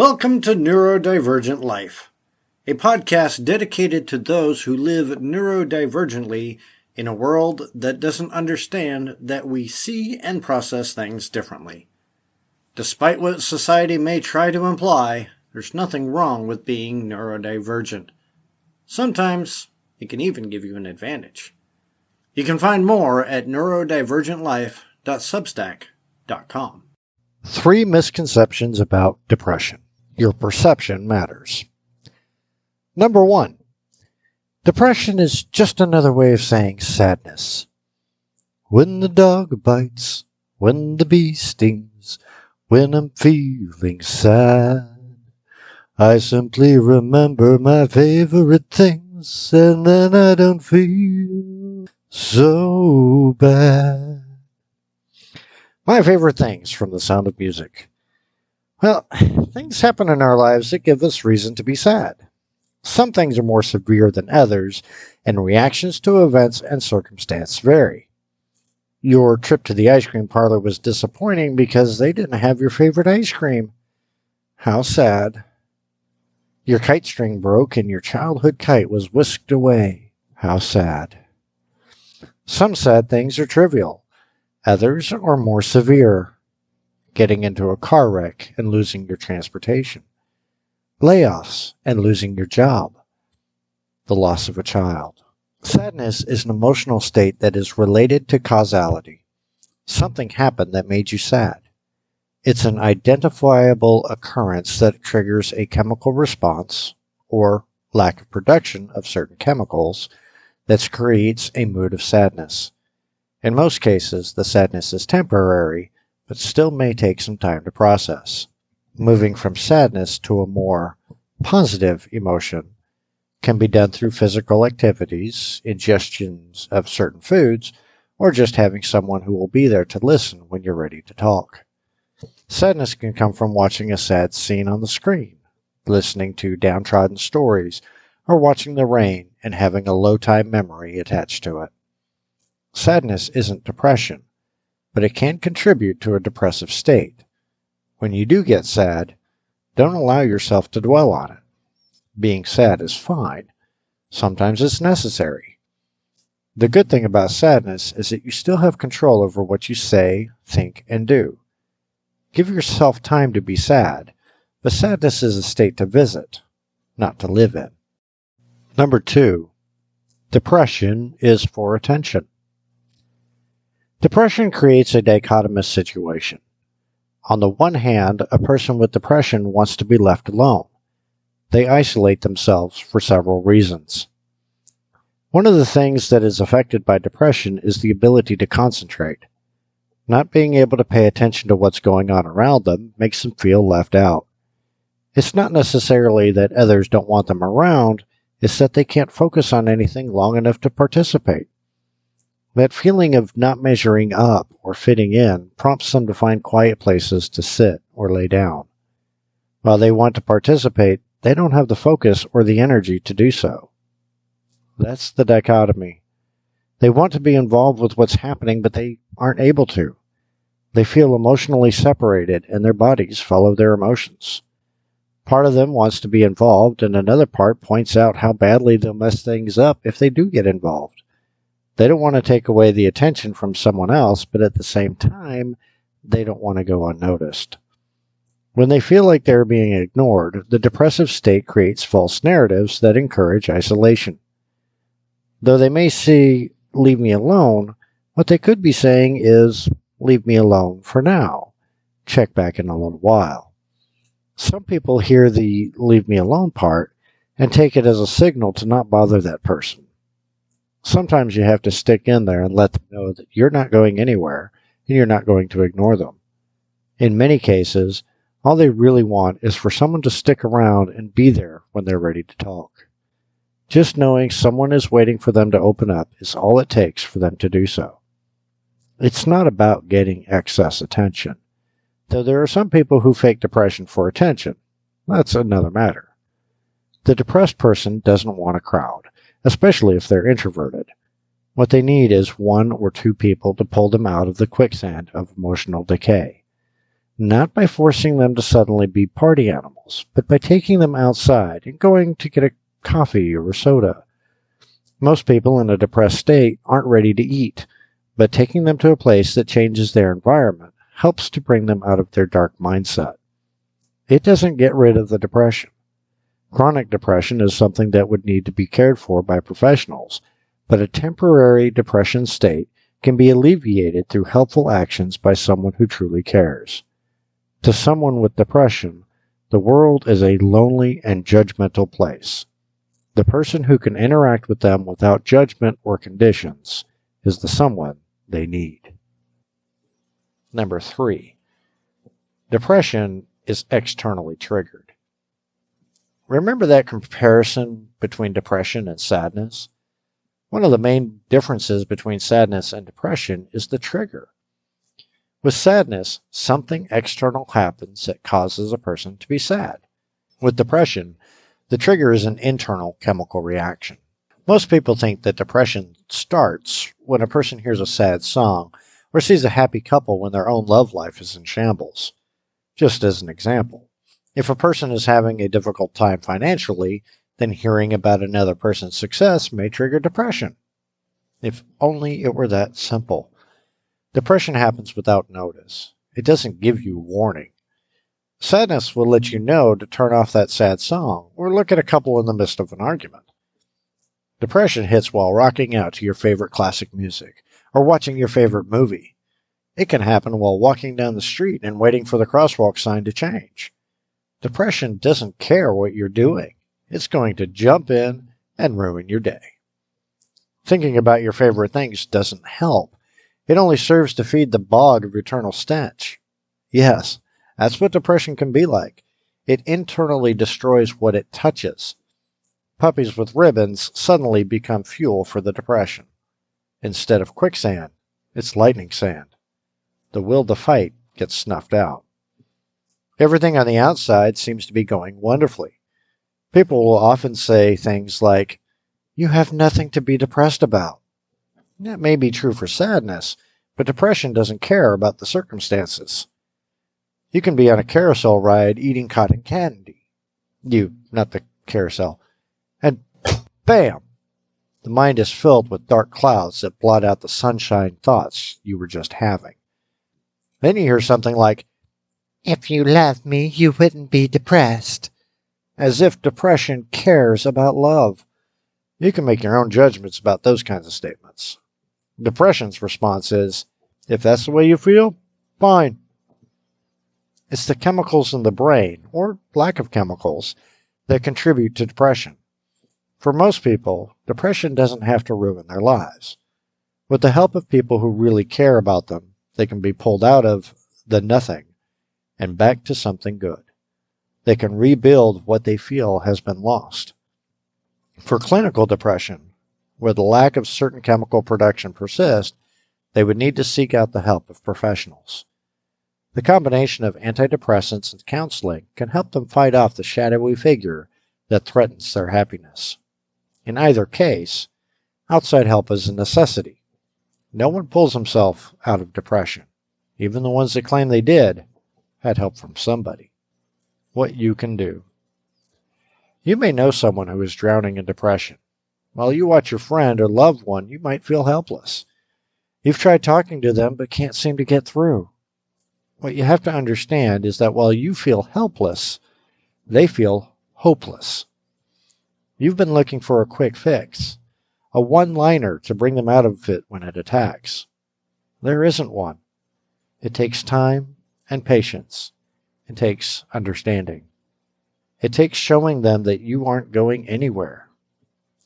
Welcome to Neurodivergent Life, a podcast dedicated to those who live neurodivergently in a world that doesn't understand that we see and process things differently. Despite what society may try to imply, there's nothing wrong with being neurodivergent. Sometimes it can even give you an advantage. You can find more at neurodivergentlife.substack.com. 3 misconceptions about depression. Your perception matters. Number 1. Depression is just another way of saying sadness. When the dog bites, when the bee stings, when I'm feeling sad, I simply remember my favorite things, and then I don't feel so bad. My favorite things from The Sound of Music. Well, things happen in our lives that give us reason to be sad. Some things are more severe than others, and reactions to events and circumstances vary. Your trip to the ice cream parlor was disappointing because they didn't have your favorite ice cream. How sad. Your kite string broke and your childhood kite was whisked away. How sad. Some sad things are trivial. Others are more severe. Getting into a car wreck and losing your transportation. Layoffs and losing your job. The loss of a child. Sadness is an emotional state that is related to causality. Something happened that made you sad. It's an identifiable occurrence that triggers a chemical response, or lack of production of certain chemicals, that creates a mood of sadness. In most cases, the sadness is temporary, but still may take some time to process. Moving from sadness to a more positive emotion can be done through physical activities, ingestions of certain foods, or just having someone who will be there to listen when you're ready to talk. Sadness can come from watching a sad scene on the screen, listening to downtrodden stories, or watching the rain and having a low-time memory attached to it. Sadness isn't depression, but it can contribute to a depressive state. When you do get sad, don't allow yourself to dwell on it. Being sad is fine. Sometimes it's necessary. The good thing about sadness is that you still have control over what you say, think, and do. Give yourself time to be sad, but sadness is a state to visit, not to live in. Number 2. Depression is for attention. Depression creates a dichotomous situation. On the one hand, a person with depression wants to be left alone. They isolate themselves for several reasons. One of the things that is affected by depression is the ability to concentrate. Not being able to pay attention to what's going on around them makes them feel left out. It's not necessarily that others don't want them around, it's that they can't focus on anything long enough to participate. That feeling of not measuring up or fitting in prompts them to find quiet places to sit or lay down. While they want to participate, they don't have the focus or the energy to do so. That's the dichotomy. They want to be involved with what's happening, but they aren't able to. They feel emotionally separated, and their bodies follow their emotions. Part of them wants to be involved, and another part points out how badly they'll mess things up if they do get involved. They don't want to take away the attention from someone else, but at the same time, they don't want to go unnoticed. When they feel like they're being ignored, the depressive state creates false narratives that encourage isolation. Though they may say, "Leave me alone," what they could be saying is, "Leave me alone for now. Check back in a little while." Some people hear the "leave me alone" part and take it as a signal to not bother that person. Sometimes you have to stick in there and let them know that you're not going anywhere and you're not going to ignore them. In many cases, all they really want is for someone to stick around and be there when they're ready to talk. Just knowing someone is waiting for them to open up is all it takes for them to do so. It's not about getting excess attention, though there are some people who fake depression for attention. That's another matter. The depressed person doesn't want a crowd, especially if they're introverted. What they need is 1 or 2 people to pull them out of the quicksand of emotional decay. not by forcing them to suddenly be party animals, but by taking them outside and going to get a coffee or a soda. Most people in a depressed state aren't ready to eat, but taking them to a place that changes their environment helps to bring them out of their dark mindset. It doesn't get rid of the depression. Chronic depression is something that would need to be cared for by professionals, but a temporary depression state can be alleviated through helpful actions by someone who truly cares. To someone with depression, the world is a lonely and judgmental place. The person who can interact with them without judgment or conditions is the someone they need. Number 3. Depression is externally triggered. Remember that comparison between depression and sadness? One of the main differences between sadness and depression is the trigger. With sadness, something external happens that causes a person to be sad. With depression, the trigger is an internal chemical reaction. Most people think that depression starts when a person hears a sad song or sees a happy couple when their own love life is in shambles. Just as an example, if a person is having a difficult time financially, then hearing about another person's success may trigger depression. If only it were that simple. Depression happens without notice. It doesn't give you warning. Sadness will let you know to turn off that sad song or look at a couple in the midst of an argument. Depression hits while rocking out to your favorite classic music or watching your favorite movie. It can happen while walking down the street and waiting for the crosswalk sign to change. Depression doesn't care what you're doing. It's going to jump in and ruin your day. Thinking about your favorite things doesn't help. It only serves to feed the bog of eternal stench. Yes, that's what depression can be like. It internally destroys what it touches. Puppies with ribbons suddenly become fuel for the depression. Instead of quicksand, it's lightning sand. The will to fight gets snuffed out. Everything on the outside seems to be going wonderfully. People will often say things like, "You have nothing to be depressed about." That may be true for sadness, but depression doesn't care about the circumstances. You can be on a carousel ride eating cotton candy. You, not the carousel. And bam! The mind is filled with dark clouds that blot out the sunshine thoughts you were just having. Then you hear something like, "If you loved me, you wouldn't be depressed." As if depression cares about love. You can make your own judgments about those kinds of statements. Depression's response is, "If that's the way you feel, fine." It's the chemicals in the brain, or lack of chemicals, that contribute to depression. For most people, depression doesn't have to ruin their lives. With the help of people who really care about them, they can be pulled out of the nothing and back to something good. They can rebuild what they feel has been lost. For clinical depression, where the lack of certain chemical production persists, they would need to seek out the help of professionals. The combination of antidepressants and counseling can help them fight off the shadowy figure that threatens their happiness. In either case, outside help is a necessity. No one pulls himself out of depression. Even the ones that claim they did had help from somebody. What you can do. You may know someone who is drowning in depression. While you watch your friend or loved one, you might feel helpless. You've tried talking to them but can't seem to get through. What you have to understand is that while you feel helpless, they feel hopeless. You've been looking for a quick fix, a one-liner to bring them out of it when it attacks. There isn't one. It takes time and patience. It takes understanding. It takes showing them that you aren't going anywhere.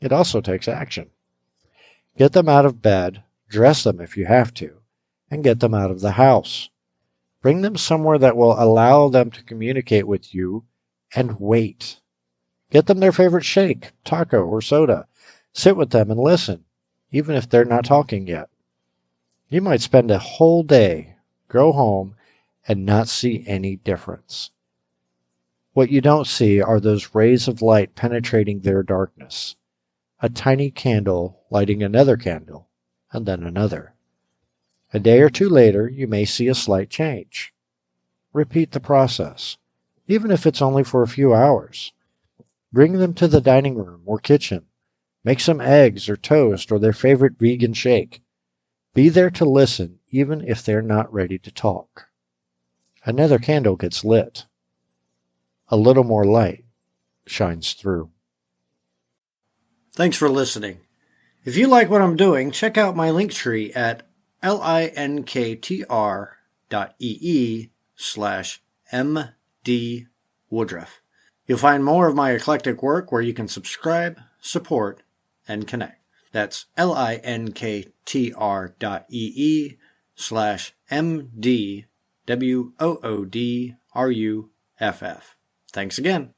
It also takes action. Get them out of bed, dress them if you have to, and get them out of the house. Bring them somewhere that will allow them to communicate with you, and wait. Get them their favorite shake, taco, or soda. Sit with them and listen, even if they're not talking yet. You might spend a whole day, go home, and not see any difference. What you don't see are those rays of light penetrating their darkness. A tiny candle lighting another candle, and then another. A day or two later, you may see a slight change. repeat the process, even if it's only for a few hours. Bring them to the dining room or kitchen. Make some eggs or toast or their favorite vegan shake. Be there to listen even if they're not ready to talk. Another candle gets lit. A little more light shines through. Thanks for listening. If you like what I'm doing, check out my link tree at linktr.ee/mdwoodruff. You'll find more of my eclectic work where you can subscribe, support, and connect. That's linktr.ee/mdwoodruff. Thanks again.